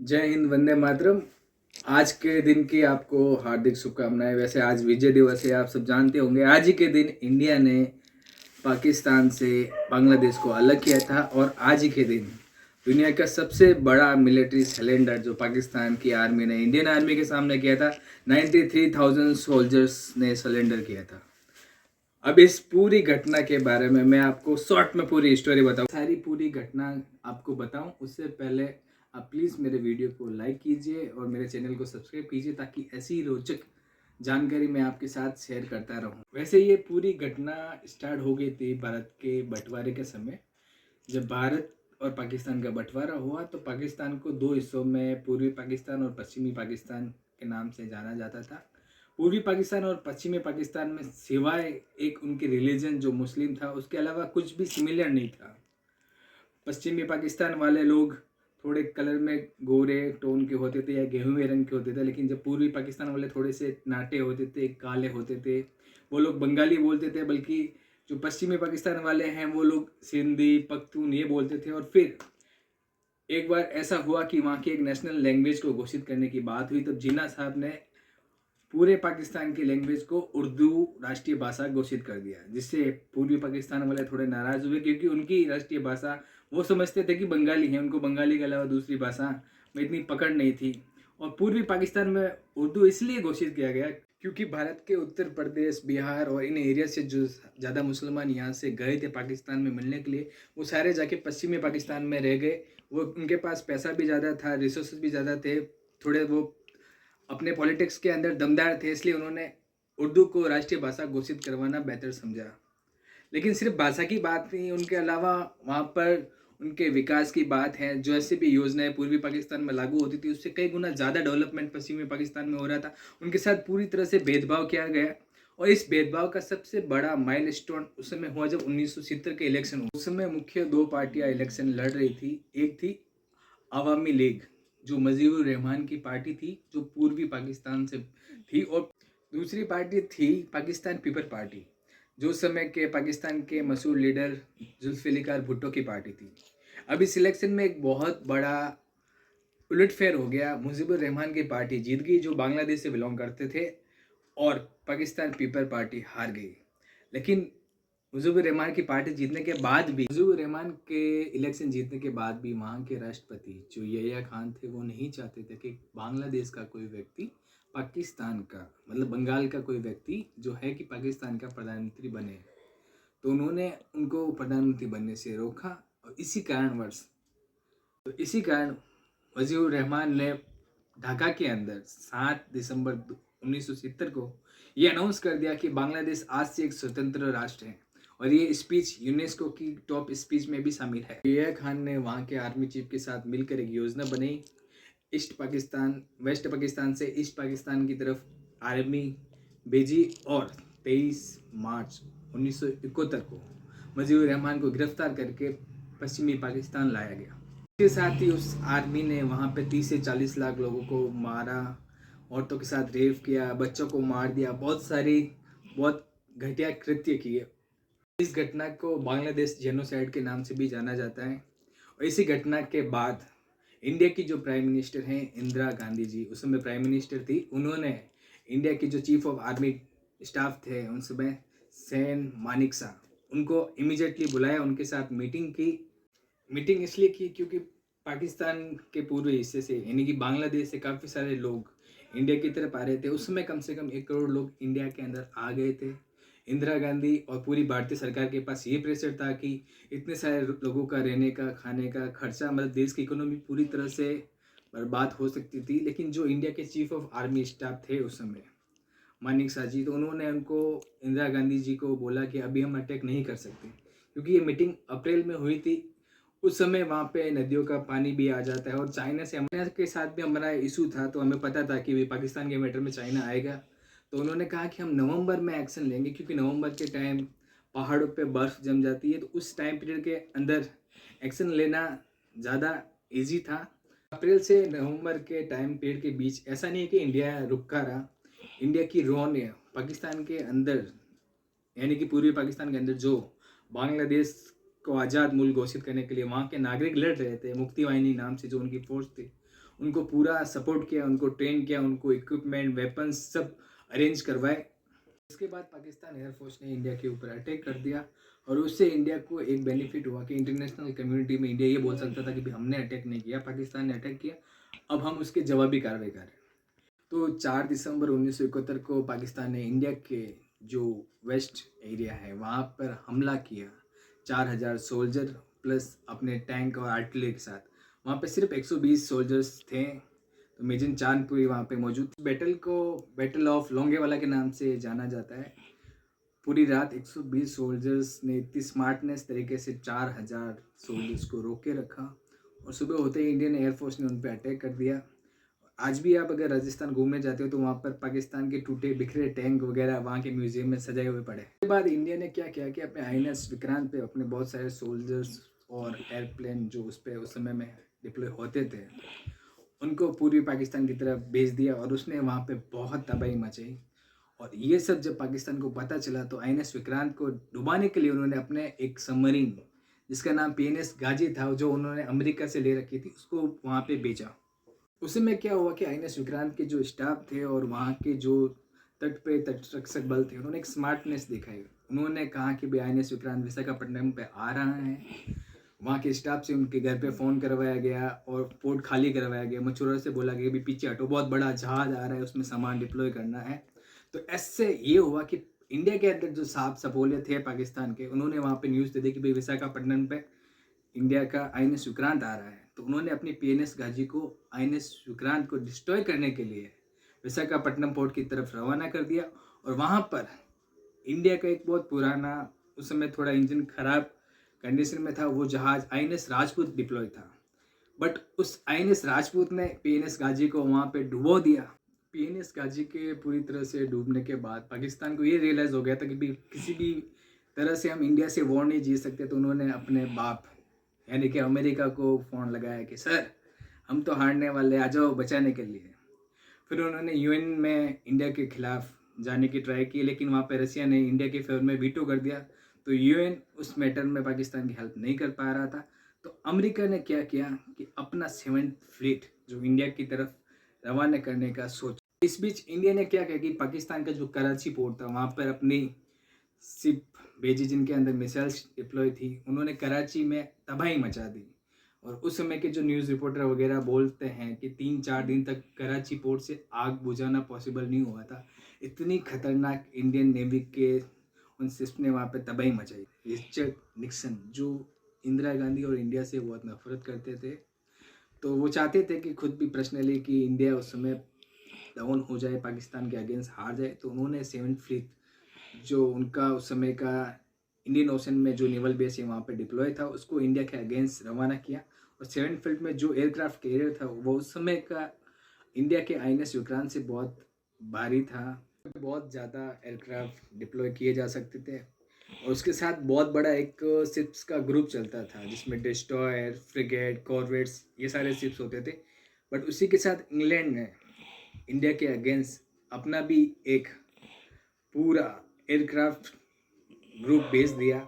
जय हिंद, वंदे मातरम। आज के दिन की आपको हार्दिक शुभकामनाएं। वैसे आज विजय दिवस है, आप सब जानते होंगे। आज ही के दिन इंडिया ने पाकिस्तान से बांग्लादेश को अलग किया था और आज ही के दिन दुनिया का सबसे बड़ा मिलिट्री सिलेंडर जो पाकिस्तान की आर्मी ने इंडियन आर्मी के सामने किया था, 93,000 सोल्जर्स ने सरेंडर किया था। अब इस पूरी घटना के बारे में मैं आपको शॉर्ट में पूरी स्टोरी बताऊं, सारी पूरी घटना आपको बताऊं। उससे पहले आप प्लीज़ मेरे वीडियो को लाइक कीजिए और मेरे चैनल को सब्सक्राइब कीजिए ताकि ऐसी रोचक जानकारी मैं आपके साथ शेयर करता रहूं। वैसे ये पूरी घटना स्टार्ट हो गई थी भारत के बंटवारे के समय। जब भारत और पाकिस्तान का बंटवारा हुआ तो पाकिस्तान को दो हिस्सों में, पूर्वी पाकिस्तान और पश्चिमी पाकिस्तान के नाम से जाना जाता था। पूर्वी पाकिस्तान और पश्चिमी पाकिस्तान में सिवाय एक उनके रिलीजन जो मुस्लिम था, उसके अलावा कुछ भी सिमिलर नहीं था। पश्चिमी पाकिस्तान वाले लोग थोड़े कलर में गोरे टोन के होते थे या गेहूं रंग के होते थे, लेकिन जब पूर्वी पाकिस्तान वाले थोड़े से नाटे होते थे, काले होते थे, वो लोग बंगाली बोलते थे। बल्कि जो पश्चिमी पाकिस्तान वाले हैं वो लोग सिंधी पख्तून ये बोलते थे। और फिर एक बार ऐसा हुआ कि वहाँ की एक नेशनल लैंग्वेज को घोषित करने की बात हुई, तब जिन्ना साहब ने पूरे पाकिस्तान की लैंग्वेज को उर्दू राष्ट्रीय भाषा घोषित कर दिया, जिससे पूर्वी पाकिस्तान वाले थोड़े नाराज हुए, क्योंकि उनकी राष्ट्रीय भाषा वो समझते थे कि बंगाली है, उनको बंगाली के अलावा दूसरी भाषा में इतनी पकड़ नहीं थी। और पूर्वी पाकिस्तान में उर्दू इसलिए घोषित किया गया क्योंकि भारत के उत्तर प्रदेश, बिहार और इन एरिया से जो ज़्यादा मुसलमान यहाँ से गए थे पाकिस्तान में मिलने के लिए, वो सारे जाके पश्चिमी पाकिस्तान में रह गए। वो उनके पास पैसा भी ज़्यादा था, रिसोर्सेज भी ज़्यादा थे, थोड़े वो अपने पॉलिटिक्स के अंदर दमदार थे, इसलिए उन्होंने उर्दू को राष्ट्रीय भाषा घोषित करवाना बेहतर समझा। लेकिन सिर्फ भाषा की बात नहीं, उनके अलावा वहाँ पर उनके विकास की बात है। जो ऐसी भी योजनाएं पूर्वी पाकिस्तान में लागू होती थी, उससे कई गुना ज़्यादा डेवलपमेंट पश्चिमी पाकिस्तान में हो रहा था। उनके साथ पूरी तरह से भेदभाव किया गया। और इस भेदभाव का सबसे बड़ा माइलस्टोन उस समय हुआ जब 1970 के इलेक्शन हुए। उस समय मुख्य दो पार्टियां इलेक्शन लड़ रही थी। एक थी अवामी लीग, जो मुजीबुर रहमान की पार्टी थी, जो पूर्वी पाकिस्तान से थी। और दूसरी पार्टी थी पाकिस्तान पीपल पार्टी, जो उस समय के पाकिस्तान के मशहूर लीडर जुल्फिकार भुट्टो की पार्टी थी। अब इस इलेक्शन में एक बहुत बड़ा उलटफेर हो गया। मुजीबुर रहमान की पार्टी जीत गई, जो बांग्लादेश से बिलोंग करते थे, और पाकिस्तान पीपल पार्टी हार गई। लेकिन मुजीबुर रहमान की पार्टी जीतने के बाद भी, मुजीबुर रहमान के इलेक्शन जीतने के बाद भी वहाँ के राष्ट्रपति जो यहिया खान थे, वो नहीं चाहते थे कि बांग्लादेश का कोई व्यक्ति पाकिस्तान का, मतलब बंगाल का कोई व्यक्ति जो है कि पाकिस्तान का प्रधानमंत्री बने। तो उन्होंने उनको प्रधानमंत्री बनने से रोका। और इसी कारण मुजीबुर रहमान ने ढाका के अंदर 7 दिसंबर 1970 को ये अनाउंस कर दिया कि बांग्लादेश आज से एक स्वतंत्र राष्ट्र है। और ये स्पीच यूनेस्को की टॉप स्पीच में भी शामिल है। यहिया खान ने वहाँ के आर्मी चीफ के साथ मिलकर एक योजना बनाई। वेस्ट पाकिस्तान से ईस्ट पाकिस्तान की तरफ आर्मी भेजी और 23 मार्च 1971 को मुजीबुर रहमान को गिरफ्तार करके पश्चिमी पाकिस्तान लाया गया। इसके साथ ही उस आर्मी ने वहाँ पे 30 से 40 लाख लोगों को मारा, औरतों के साथ रेप किया, बच्चों को मार दिया, बहुत घटिया कृत्य किए। इस घटना को बांग्लादेश जेनोसाइड के नाम से भी जाना जाता है। और इसी घटना के बाद इंडिया की जो प्राइम मिनिस्टर हैं इंदिरा गांधी जी, उस समय प्राइम मिनिस्टर थी, उन्होंने इंडिया के जो चीफ ऑफ आर्मी स्टाफ थे उन समय सेन मानिकशा, उनको इमीडिएटली बुलाया, उनके साथ मीटिंग की। मीटिंग इसलिए की क्योंकि पाकिस्तान के पूर्वी हिस्से से, यानी कि बांग्लादेश से काफ़ी सारे लोग इंडिया की तरफ आ रहे थे। उस समय कम से कम 1 करोड़ लोग इंडिया के अंदर आ गए थे। इंदिरा गांधी और पूरी भारतीय सरकार के पास ये प्रेशर था कि इतने सारे लोगों का रहने का, खाने का खर्चा, मतलब देश की इकोनॉमी पूरी तरह से बर्बाद हो सकती थी। लेकिन जो इंडिया के चीफ ऑफ आर्मी स्टाफ थे उस समय, मानिक शाह जी, तो उन्होंने उनको, इंदिरा गांधी जी को बोला कि अभी हम अटैक नहीं कर सकते, क्योंकि ये मीटिंग अप्रैल में हुई थी। उस समय वहाँ पे नदियों का पानी भी आ जाता है और चाइना के साथ भी हमारा इशू था, तो हमें पता था कि पाकिस्तान के मैटर में चाइना आएगा। तो उन्होंने कहा कि हम नवंबर में एक्शन लेंगे, क्योंकि नवंबर के टाइम पहाड़ों पे बर्फ़ जम जाती है, तो उस टाइम पीरियड के अंदर एक्शन लेना ज़्यादा ईजी था। अप्रैल से नवंबर के टाइम पीरियड के बीच ऐसा नहीं है कि इंडिया रुका रहा। इंडिया की रॉ ने पाकिस्तान के अंदर, यानी कि पूर्वी पाकिस्तान के अंदर जो बांग्लादेश को आज़ाद मुल्क घोषित करने के लिए वहाँ के नागरिक लड़ रहे थे, मुक्ति वाहिनी नाम से जो उनकी फोर्स थी, उनको पूरा सपोर्ट किया, उनको ट्रेन किया, उनको इक्विपमेंट, वेपन्स सब अरेंज करवाए। इसके बाद पाकिस्तान एयरफोर्स ने इंडिया के ऊपर अटैक कर दिया और उससे इंडिया को एक बेनिफिट हुआ कि इंटरनेशनल कम्युनिटी में इंडिया ये बोल सकता था कि भाई हमने अटैक नहीं किया, पाकिस्तान ने अटैक किया, अब हम उसके जवाबी कार्रवाई कर रहे हैं। तो 4 दिसंबर 1971 को पाकिस्तान ने इंडिया के जो वेस्ट एरिया है वहाँ पर हमला किया 4000 सोल्जर प्लस अपने टैंक और आर्टिलरी के साथ। वहाँ पे सिर्फ 120 सोल्जर्स थे, तो मेजर चांदपुरी वहाँ पे मौजूद। बैटल को बैटल ऑफ लोंगेवाला के नाम से जाना जाता है। पूरी रात 120 सोल्जर्स ने इतनी स्मार्टनेस तरीके से 4000 सोल्जर्स को रोक के रखा और सुबह होते ही इंडियन एयरफोर्स ने उन पर अटैक कर दिया। आज भी आप अगर राजस्थान घूमने जाते हो तो वहाँ पर पाकिस्तान के टूटे बिखरे टैंक वगैरह वहाँ के म्यूजियम में सजाए हुए पड़े। उसके बाद इंडिया ने क्या किया कि अपने INS विक्रांत पे अपने बहुत सारे सोल्जर्स और एयरप्लेन जो उस पर उस समय में डिप्लॉय होते थे उनको पूर्वी पाकिस्तान की तरफ भेज दिया और उसने वहाँ पे बहुत तबाही मचाई। और ये सब जब पाकिस्तान को पता चला तो INS विक्रांत को डुबाने के लिए उन्होंने अपने एक सबमरीन जिसका नाम PNS गाजी था, जो उन्होंने अमेरिका से ले रखी थी, उसको वहाँ पे भेजा। उस समय क्या हुआ कि INS विक्रांत के जो स्टाफ थे और वहाँ के जो तट पे तटरक्षक बल थे उन्होंने एक स्मार्टनेस दिखाई। उन्होंने कहा कि भाई INS विक्रांत विशाखापट्टनम पे आ रहा है। वहाँ के स्टाफ से उनके घर पे फ़ोन करवाया गया और पोर्ट खाली करवाया गया। मछुआरों से बोला गया कि पीछे हटो, बहुत बड़ा जहाज आ रहा है, उसमें सामान डिप्लॉय करना है। तो ऐसे ये हुआ कि इंडिया के अंदर जो साहब सपोले थे पाकिस्तान के, उन्होंने वहाँ पे न्यूज़ दे दी कि भाई विशाखापट्टनम पे इंडिया का INS विक्रांत आ रहा है। तो उन्होंने अपनी PNS गाजी को INS विक्रांत को डिस्ट्रॉय करने के लिए विशाखापट्टनम पोर्ट की तरफ रवाना कर दिया। और वहाँ पर इंडिया का एक बहुत पुराना, उस समय थोड़ा इंजन खराब कंडीशन में था, वो जहाज INS राजपूत डिप्लॉय था। बट उस INS राजपूत ने PNS गाजी को वहाँ पे डुबो दिया। PNS गाजी के पूरी तरह से डूबने के बाद पाकिस्तान को ये रियलाइज़ हो गया था कि भी किसी भी तरह से हम इंडिया से वॉर नहीं जीत सकते। तो उन्होंने अपने बाप यानी कि अमेरिका को फ़ोन लगाया कि सर हम तो हारने वाले, आ जाओ बचाने के लिए। फिर उन्होंने UN में इंडिया के खिलाफ जाने की ट्राई की, लेकिन वहाँ पे रसिया ने इंडिया के फेवर में वीटो कर दिया। तो UN उस मैटर में पाकिस्तान की हेल्प नहीं कर पा रहा था। तो अमेरिका ने क्या किया कि अपना 7th फ्लीट जो इंडिया की तरफ रवाना करने का सोचा। इस बीच इंडिया ने क्या किया कि पाकिस्तान का जो कराची पोर्ट था वहाँ पर अपनी शिप भेजी जिनके अंदर मिसाइल्स डिप्लॉय थी। उन्होंने कराची में तबाही मचा दी। और उस समय के जो न्यूज़ रिपोर्टर वगैरह बोलते हैं कि 3-4 दिन तक कराची पोर्ट से आग बुझाना पॉसिबल नहीं हुआ था। इतनी खतरनाक इंडियन नेवी के उन शिप्स ने वहाँ पे तबाही मचाई। रिचर्ड निक्सन जो इंदिरा गांधी और इंडिया से बहुत नफरत करते थे, तो वो चाहते थे कि खुद भी पर्सनली कि इंडिया उस समय डाउन हो जाए, पाकिस्तान के अगेंस्ट हार जाए। तो उन्होंने 7th फ्लीट जो उनका उस समय का इंडियन ओशन में जो नेवल बेस है वहाँ पे डिप्लॉय था, उसको इंडिया के अगेंस्ट रवाना किया। और 7th फ्लीट में जो एयरक्राफ्ट कैरियर था वो उस समय का इंडिया के INS विक्रांत से बहुत भारी था। बहुत ज़्यादा एयरक्राफ्ट डिप्लॉय किए जा सकते थे और उसके साथ बहुत बड़ा एक शिप्स का ग्रुप चलता था जिसमें डिस्ट्रॉयर, फ्रिगेट, कॉर्वेट्स ये सारे शिप्स होते थे। बट उसी के साथ इंग्लैंड ने इंडिया के अगेंस्ट अपना भी एक पूरा एयरक्राफ्ट ग्रुप भेज दिया।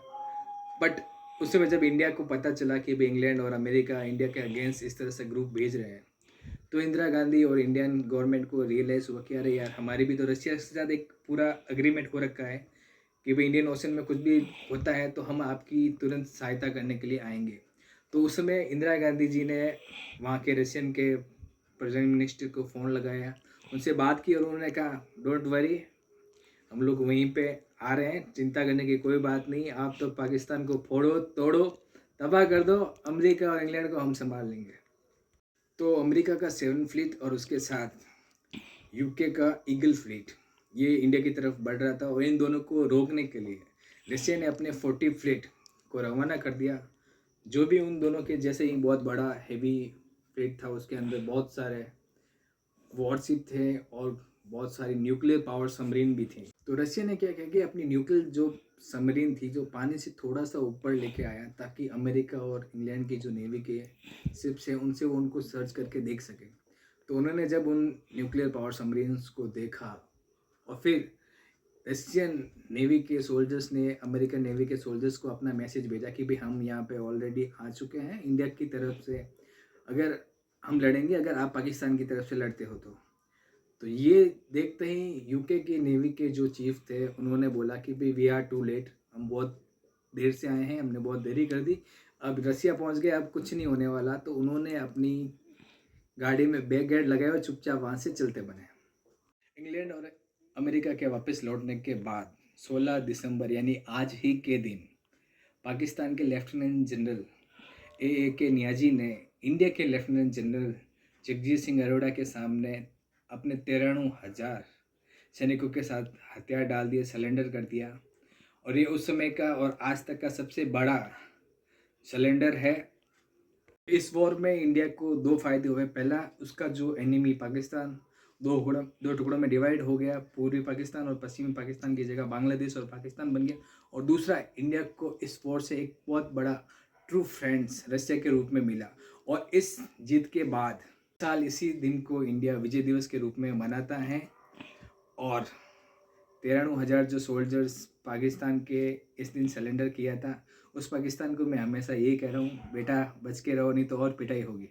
बट उस समय जब इंडिया को पता चला कि भाई इंग्लैंड और अमेरिका इंडिया के अगेंस्ट इस तरह से ग्रुप भेज रहे हैं, तो इंदिरा गांधी और इंडियन गवर्नमेंट को रियलाइज़ हुआ कि अरे यार हमारी भी तो रशिया के साथ एक पूरा अग्रीमेंट हो रखा है कि भाई इंडियन ओशन में कुछ भी होता है तो हम आपकी तुरंत सहायता करने के लिए आएंगे। तो उस समय इंदिरा गांधी जी ने वहाँ के रशियन के प्रेसिडेंट मिनिस्टर को फ़ोन लगाया, उनसे बात की और उन्होंने कहा डोंट वरी, हम लोग वहीं पे आ रहे हैं, चिंता करने की कोई बात नहीं, आप तो पाकिस्तान को फोड़ो तोड़ो तबाह कर दो, अमेरिका और इंग्लैंड को हम संभाल लेंगे। तो अमेरिका का 7th फ्लीट और उसके साथ UK का ईगल फ्लीट ये इंडिया की तरफ बढ़ रहा था और इन दोनों को रोकने के लिए रशिया ने अपने 40 फ्लीट को रवाना कर दिया। जो भी उन दोनों के जैसे ही बहुत बड़ा हैवी फ्लीट था, उसके अंदर बहुत सारे वॉरशिप थे और बहुत सारी न्यूक्लियर पावर सबमरीन भी थी। तो रशिया ने क्या किया कि अपनी न्यूक्लियर जो सबमरीन थी जो पानी से थोड़ा सा ऊपर लेके आया ताकि अमेरिका और इंग्लैंड की जो नेवी के शिप्स हैं उनसे वो उनको सर्च करके देख सके। तो उन्होंने जब उन न्यूक्लियर पावर सबमरीन्स को देखा और फिर रशियन नेवी के सोल्जर्स ने अमेरिकन नेवी के सोल्जर्स को अपना मैसेज भेजा कि भाई हम यहाँ पे ऑलरेडी आ चुके हैं इंडिया की तरफ से, अगर हम लड़ेंगे अगर आप पाकिस्तान की तरफ से लड़ते हो तो ये देखते ही यूके के नेवी के जो चीफ थे उन्होंने बोला कि भाई वी आर टू लेट, हम बहुत देर से आए हैं, हमने बहुत देरी कर दी, अब रसिया पहुंच गए, अब कुछ नहीं होने वाला। तो उन्होंने अपनी गाड़ी में बैक गेट लगाया और चुपचाप वहाँ से चलते बने। इंग्लैंड और अमेरिका के वापस लौटने के बाद 16 दिसंबर यानी आज ही के दिन पाकिस्तान के लेफ्टिनेंट जनरल ए के नियाजी ने इंडिया के लेफ्टिनेंट जनरल जगजीत सिंह अरोड़ा के सामने अपने 93,000 सैनिकों के साथ हथियार डाल दिए, सरेंडर कर दिया। और ये उस समय का और आज तक का सबसे बड़ा सरेंडर है। इस वॉर में इंडिया को दो फायदे हुए। पहला, उसका जो एनिमी पाकिस्तान दो टुकड़ों में डिवाइड हो गया, पूर्वी पाकिस्तान और पश्चिमी पाकिस्तान की जगह बांग्लादेश और पाकिस्तान बन गया। और दूसरा, इंडिया को इस वॉर से एक बहुत बड़ा ट्रू फ्रेंड्स रशिया के रूप में मिला। और इस जीत के बाद साल इसी दिन को इंडिया विजय दिवस के रूप में मनाता है। और 93,000 जो सोल्जर्स पाकिस्तान के इस दिन सरेंडर किया था, उस पाकिस्तान को मैं हमेशा यही कह रहा हूँ, बेटा बच के रहो नहीं तो और पिटाई होगी।